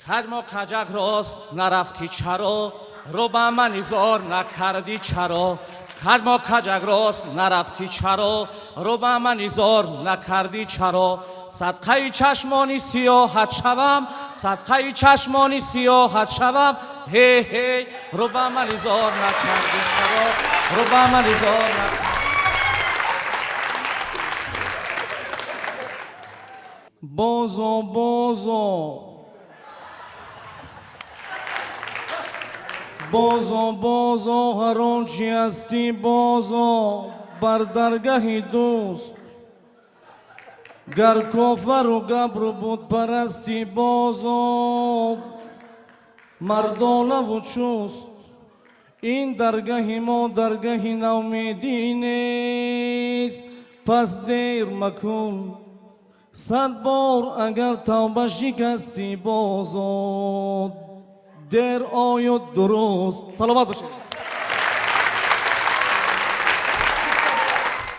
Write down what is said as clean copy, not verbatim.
خدم و خجک راست نرفتی چرا رو به من ایزار نکردی چرا خدم و خجک راست نرفتی چرا رو به من ایزار نکردی چرا صدقه چشمانی سیاحت شوم صدقه چشمانی سیاحت شوم هی هی رو به من ایزار نکردی چرا رو به من ایزار نکردی بازو بازو بازو هر آنچه هستی بازو بر درگاه دوست گر کافر و گبر و بت پرستی بازو مردانه و چوست این درگاه ما درگاه نومیدی نیست پس دیر مکن صد بار اگر توبه شکستی بازو در آید درست. صلوات باشید.